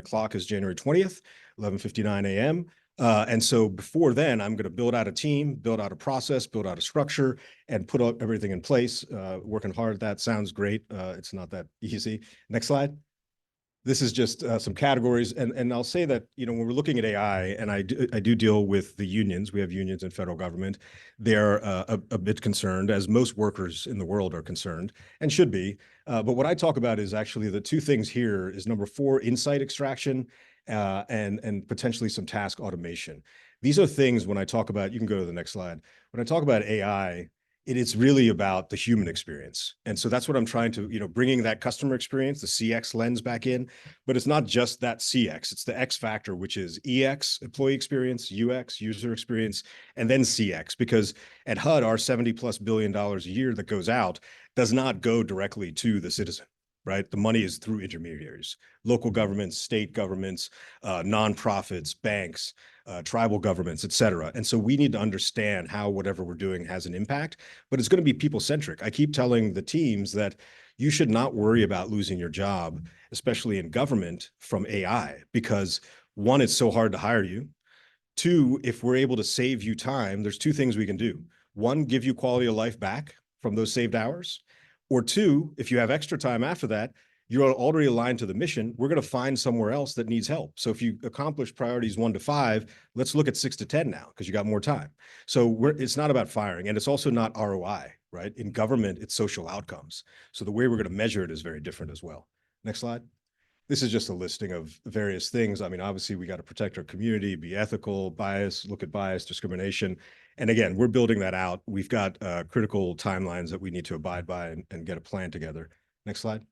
clock is January 20th, 11:59 a.m. And so before then, I'm going to build out a team, build out a process, build out a structure, and put everything in place. Working hard at that sounds great. It's not that easy. Next slide. This is just some categories. And I'll say that, when we're looking at AI, and I do deal with the unions, we have unions in federal government, they're a bit concerned, as most workers in the world are concerned, and should be. But what I talk about is actually the two things here is number 4, insight extraction, and potentially some task automation. These are things when I talk about, you can go to the next slide. When I talk about AI, it's really about the human experience. And so that's what I'm trying to, bringing that customer experience, the CX lens back in, but it's not just that CX, it's the X factor, which is EX, employee experience, UX, user experience, and then CX, because at HUD, our $70+ billion a year that goes out does not go directly to the citizen. Right? The money is through intermediaries, local governments, state governments, nonprofits, banks, tribal governments, et cetera. And so we need to understand how whatever we're doing has an impact, but it's going to be people-centric. I keep telling the teams that you should not worry about losing your job, especially in government, from AI, because 1, it's so hard to hire you. 2, if we're able to save you time, there's 2 things we can do. 1, give you quality of life back from those saved hours. Or 2, if you have extra time after that, you're already aligned to the mission. We're going to find somewhere else that needs help. So if you accomplish priorities 1 to 5, let's look at 6 to 10 now because you got more time. So it's not about firing, and it's also not ROI, right? In government, it's social outcomes. So the way we're going to measure it is very different as well. Next slide. This is just a listing of various things. I mean, obviously, we got to protect our community, be ethical, look at bias, discrimination. And again, we're building that out. We've got critical timelines that we need to abide by and get a plan together. Next slide.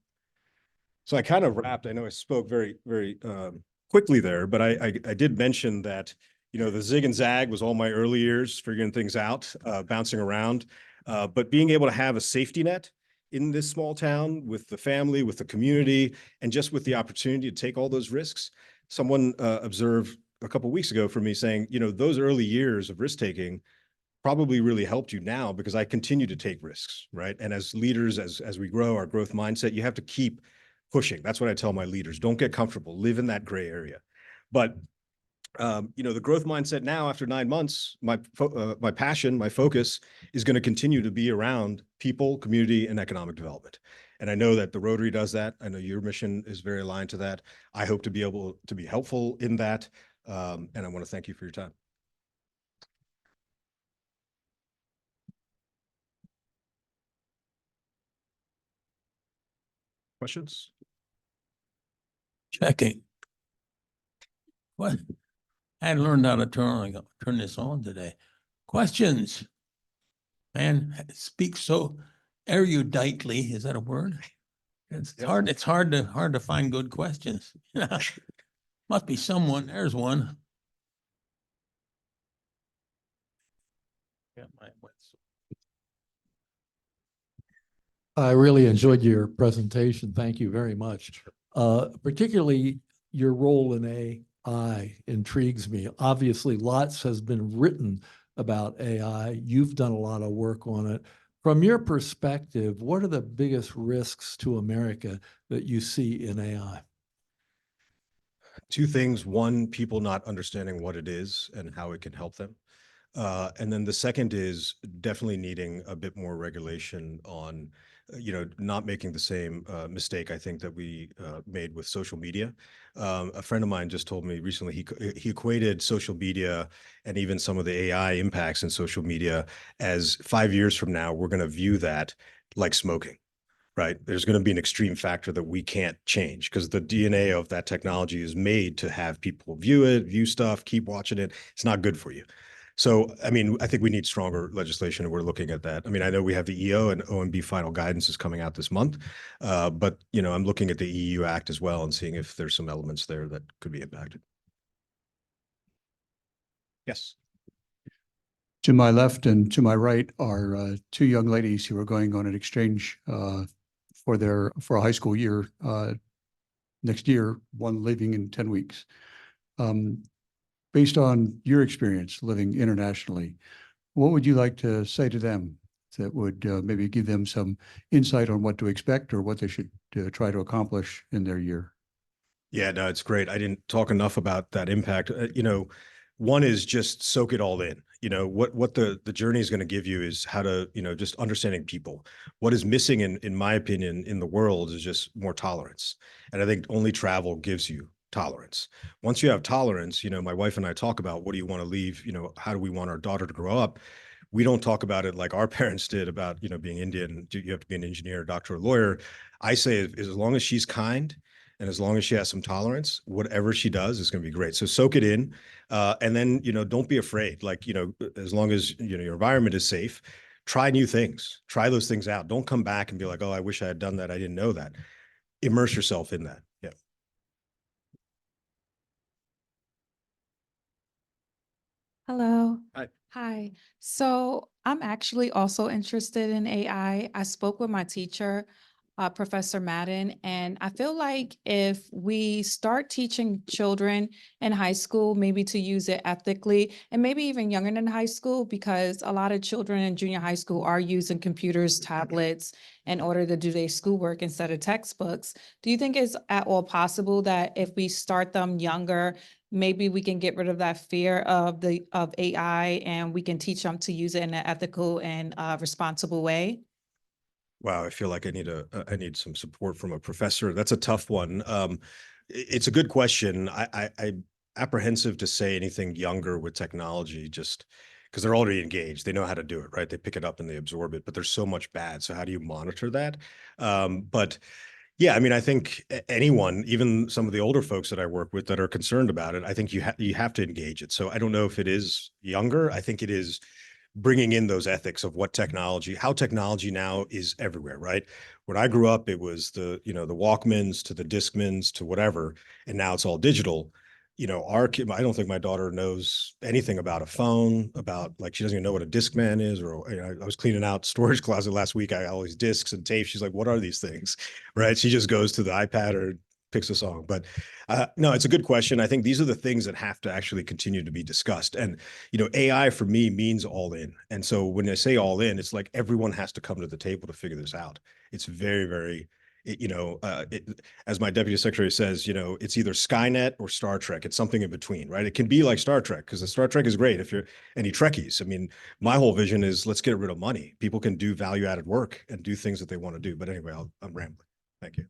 So I kind of wrapped. I know I spoke very, very quickly there, but I did mention that, the zig and zag was all my early years figuring things out, bouncing around. But being able to have a safety net in this small town with the family, with the community, and just with the opportunity to take all those risks. Someone observed a couple of weeks ago from me saying, those early years of risk taking probably really helped you now because I continue to take risks, right? And as leaders, as we grow our growth mindset, you have to keep pushing. That's what I tell my leaders. Don't get comfortable, live in that gray area. But the growth mindset now after 9 months, my passion, my focus is going to continue to be around people, community, and economic development. And I know that the Rotary does that. I know your mission is very aligned to that. I hope to be able to be helpful in that. And I want to thank you for your time. Questions? Checking. What? I learned how to turn this on today. Questions? Man, speak so eruditely. Is that a word? It's hard. It's hard to find good questions. Must be someone. There's one. Yeah, I really enjoyed your presentation. Thank you very much. Particularly your role in AI intrigues me. Obviously, lots has been written about AI. You've done a lot of work on it. From your perspective, what are the biggest risks to America that you see in AI? 2 things. 1, people not understanding what it is and how it can help them. And then the second is definitely needing a bit more regulation on not making the same mistake I think that we made with social media. A friend of mine just told me recently he equated social media and even some of the AI impacts in social media as 5 years from now, we're going to view that like smoking. Right. There's going to be an extreme factor that we can't change because the DNA of that technology is made to have people view it, view stuff, keep watching it. It's not good for you. So, I mean, I think we need stronger legislation and we're looking at that. I mean, I know we have the EO and OMB final guidance is coming out this month, but, I'm looking at the EU Act as well and seeing if there's some elements there that could be impacted. Yes. To my left and to my right are two young ladies who are going on an exchange for a high school year next year, one leaving in 10 weeks. Based on your experience living internationally, what would you like to say to them that would maybe give them some insight on what to expect or what they should try to accomplish in their year? Yeah, no, it's great. I didn't talk enough about that impact. One is just soak it all in. What the journey is going to give you is how to, just understanding people. What is missing in my opinion in the world is just more tolerance. And I think only travel gives you tolerance. Once you have tolerance, my wife and I talk about what do you want to leave, how do we want our daughter to grow up? We don't talk about it like our parents did about, being Indian, you have to be an engineer, doctor, or lawyer. I say as long as she's kind and as long as she has some tolerance, whatever she does is going to be great. So soak it in. And then, don't be afraid. Like, as long as, your environment is safe, try new things, try those things out. Don't come back and be like, oh, I wish I had done that. I didn't know that. Immerse yourself in that. Yeah. Hello. Hi. Hi. So I'm actually also interested in AI. I spoke with my teacher, Professor Madden, and I feel like if we start teaching children in high school, maybe to use it ethically, and maybe even younger than high school, because a lot of children in junior high school are using computers, tablets in order to do their schoolwork instead of textbooks. Do you think it's at all possible that if we start them younger, maybe we can get rid of that fear of AI and we can teach them to use it in an ethical and responsible way? Wow, I feel like I need some support from a professor. That's a tough one. It's a good question. I'm apprehensive to say anything younger with technology, just because they're already engaged. They know how to do it, right? They pick it up and they absorb it, but there's so much bad. So how do you monitor that? But yeah, I mean, I think anyone, even some of the older folks that I work with that are concerned about it, I think you have to engage it. So I don't know if it is younger. I think it is bringing in those ethics of how technology now is everywhere, right? When I grew up, it was the Walkmans to the Discmans to whatever, and now it's all digital. Our kid, I don't think my daughter knows anything about a phone, about like, she doesn't even know what a Discman is, or I was cleaning out storage closet last week. I got all these discs and tapes. She's like, what are these things? Right. She just goes to the iPad or picks a song. But no, it's a good question. I think these are the things that have to actually continue to be discussed. And, AI for me means all in. And so when I say all in, it's like everyone has to come to the table to figure this out. It's very, very, as my deputy secretary says, it's either Skynet or Star Trek. It's something in between, right? It can be like Star Trek because the Star Trek is great if you're any Trekkies. I mean, my whole vision is let's get rid of money. People can do value added work and do things that they want to do. But anyway, I'm rambling. Thank you.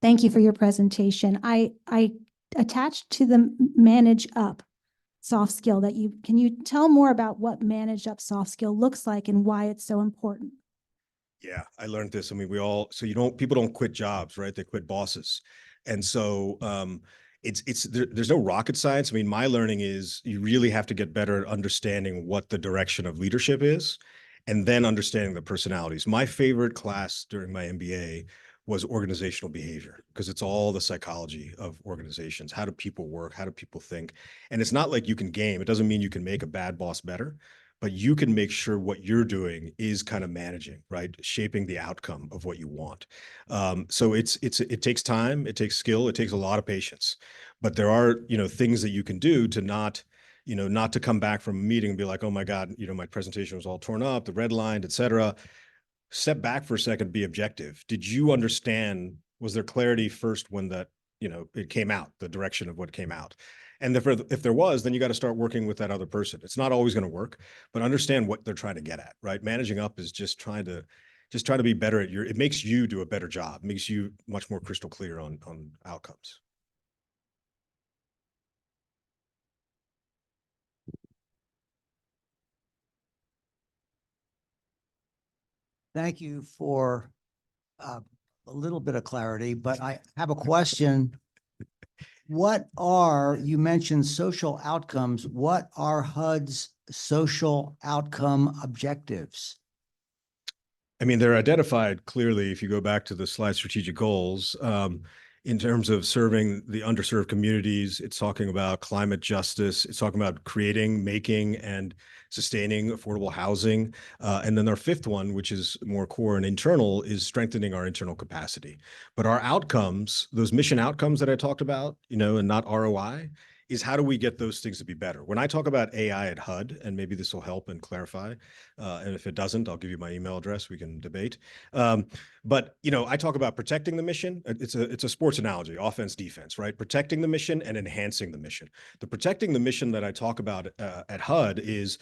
Thank you for your presentation. I attached to the manage up soft skill that can you tell more about what manage up soft skill looks like and why it's so important? Yeah, I learned this. I mean, people don't quit jobs, right? They quit bosses. And so there's no rocket science. I mean, my learning is you really have to get better at understanding what the direction of leadership is and then understanding the personalities. My favorite class during my MBA was organizational behavior because it's all the psychology of organizations. How do people work? How do people think? And it's not like you can game. It doesn't mean you can make a bad boss better, but you can make sure what you're doing is kind of managing, right? Shaping the outcome of what you want. So it takes time, it takes skill, it takes a lot of patience, but there are, things that you can do to not to come back from a meeting and be like, oh my God, my presentation was all torn up, the redlined, et cetera. Step back for a second, be objective. Did you understand, was there clarity first when that, it came out, the direction of what came out? And if there was, then you got to start working with that other person. It's not always going to work, but understand what they're trying to get at, right? Managing up is just trying to be better at it makes you do a better job, makes you much more crystal clear on outcomes. Thank you for a little bit of clarity, but I have a question. You mentioned social outcomes. What are HUD's social outcome objectives? I mean, they're identified clearly if you go back to the slide strategic goals. In terms of serving the underserved communities, it's talking about climate justice. It's talking about creating, making, and sustaining affordable housing. And then our fifth one, which is more core and internal, is strengthening our internal capacity. But our outcomes, those mission outcomes that I talked about, and not ROI, is how do we get those things to be better? When I talk about AI at HUD, and maybe this will help and clarify, and if it doesn't, I'll give you my email address, we can debate. But I talk about protecting the mission. It's a sports analogy, offense, defense, right? Protecting the mission and enhancing the mission. The protecting the mission that I talk about at HUD is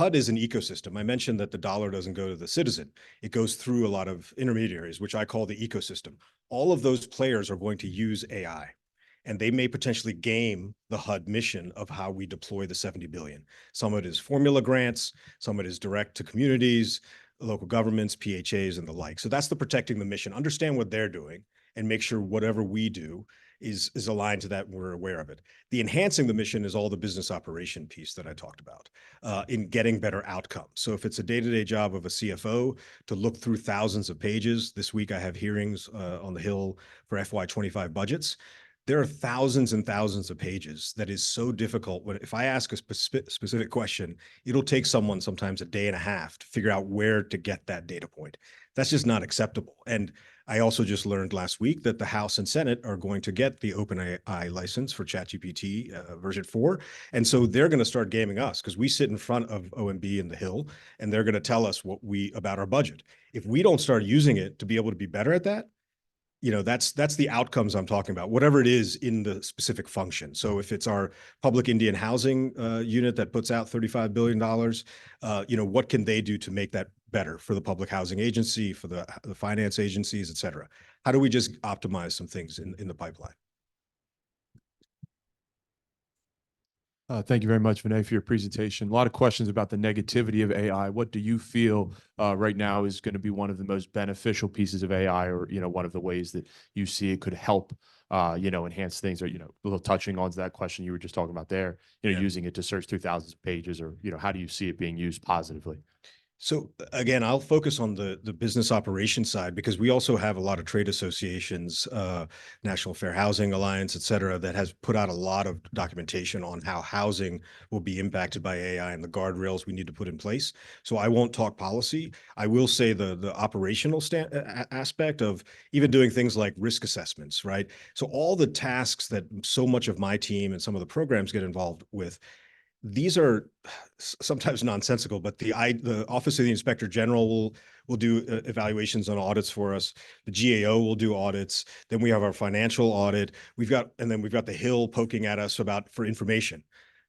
an ecosystem. I mentioned that the dollar doesn't go to the citizen. It goes through a lot of intermediaries, which I call the ecosystem. All of those players are going to use AI. And they may potentially game the HUD mission of how we deploy the 70 billion. Some of it is formula grants, some of it is direct to communities, local governments, PHAs, and the like. So that's the protecting the mission. Understand what they're doing and make sure whatever we do is aligned to that and we're aware of it. The enhancing the mission is all the business operation piece that I talked about in getting better outcomes. So if it's a day-to-day job of a CFO to look through thousands of pages, this week I have hearings on the Hill for FY25 budgets. There are thousands and thousands of pages that is so difficult. If I ask a specific question, it'll take someone sometimes a day and a half to figure out where to get that data point. That's just not acceptable. And I also just learned last week that the House and Senate are going to get the OpenAI license for ChatGPT version 4. And so they're going to start gaming us because we sit in front of OMB and the Hill, and they're going to tell us about our budget. If we don't start using it to be able to be better at that, that's the outcomes I'm talking about, whatever it is in the specific function. So if it's our public Indian housing unit that puts out $35 billion, what can they do to make that better for the public housing agency, for the finance agencies, et cetera? How do we just optimize some things in the pipeline? Thank you very much, Vinay, for your presentation. A lot of questions about the negativity of AI. What do you feel right now is going to be one of the most beneficial pieces of AI, or one of the ways that you see it could help, enhance things, or a little touching on to that question you were just talking about there, using it to search through thousands of pages, or how do you see it being used positively? So again, I'll focus on the business operation side because we also have a lot of trade associations, National Fair Housing Alliance, et cetera, that has put out a lot of documentation on how housing will be impacted by AI and the guardrails we need to put in place. So I won't talk policy. I will say the operational aspect of even doing things like risk assessments, right? So all the tasks that so much of my team and some of the programs get involved with, these are sometimes nonsensical, but the Office of the Inspector General will do evaluations on audits for us. The GAO will do audits. Then we have our financial audit. And then we've got the Hill poking at us for information.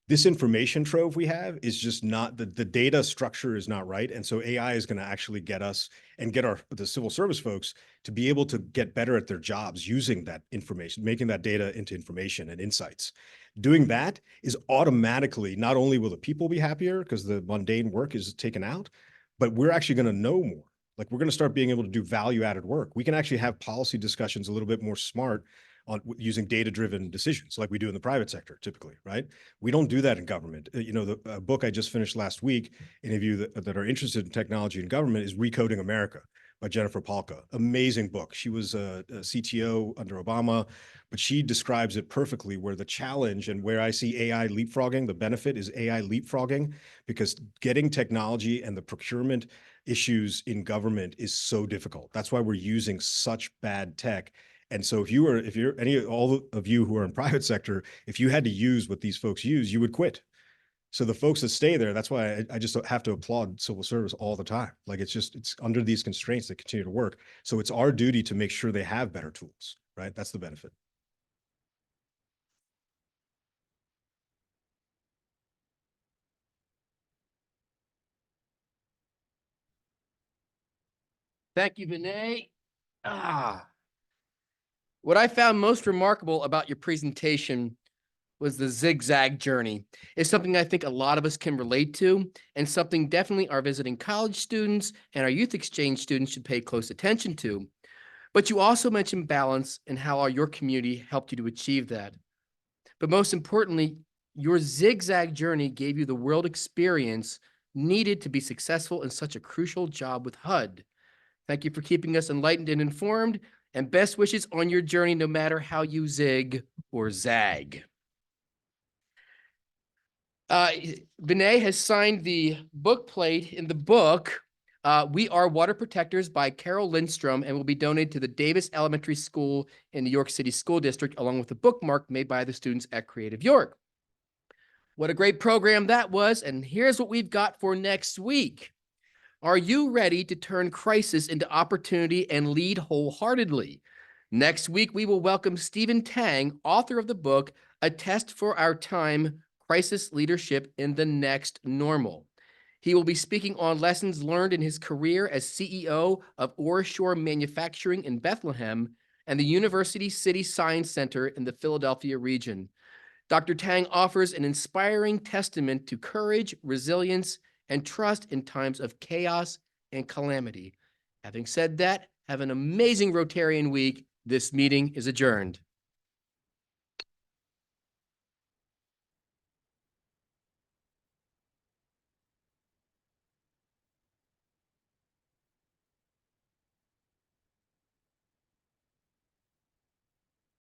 This information trove we have is just not, the data structure is not right. And so AI is going to actually get us and get the civil service folks to be able to get better at their jobs using that information, making that data into information and insights. Doing that is automatically, not only will the people be happier because the mundane work is taken out, but we're actually going to know more. Like we're going to start being able to do value-added work. We can actually have policy discussions a little bit more smart on using data-driven decisions like we do in the private sector typically, right? We don't do that in government. The book I just finished last week, any of you that are interested in technology in government, is Recoding America by Jennifer Palka. Amazing book. She was a CTO under Obama, but she describes it perfectly where the challenge and where I see AI leapfrogging, the benefit is AI leapfrogging, because getting technology and the procurement issues in government is so difficult. That's why we're using such bad tech. And so if all of you who are in private sector, if you had to use what these folks use, you would quit. So the folks that stay there, that's why I just have to applaud civil service all the time. Like it's under these constraints that continue to work. So it's our duty to make sure they have better tools, right? That's the benefit. Thank you, Vinay. What I found most remarkable about your presentation was the zigzag journey. It's something I think a lot of us can relate to, and something definitely our visiting college students and our youth exchange students should pay close attention to. But you also mentioned balance and how your community helped you to achieve that. But most importantly, your zigzag journey gave you the world experience needed to be successful in such a crucial job with HUD. Thank you for keeping us enlightened and informed, and best wishes on your journey, no matter how you zig or zag. Vinay has signed the book plate in the book, We Are Water Protectors by Carol Lindstrom, and will be donated to the Davis Elementary School in the York City School District, along with a bookmark made by the students at Creative York. What a great program that was, and here's what we've got for next week. Are you ready to turn crisis into opportunity and lead wholeheartedly? Next week, we will welcome Stephen Tang, author of the book, A Test for Our Time, Crisis Leadership in the Next Normal. He will be speaking on lessons learned in his career as CEO of Orshore Manufacturing in Bethlehem and the University City Science Center in the Philadelphia region. Dr. Tang offers an inspiring testament to courage, resilience, and trust in times of chaos and calamity. Having said that, have an amazing Rotarian week. This meeting is adjourned.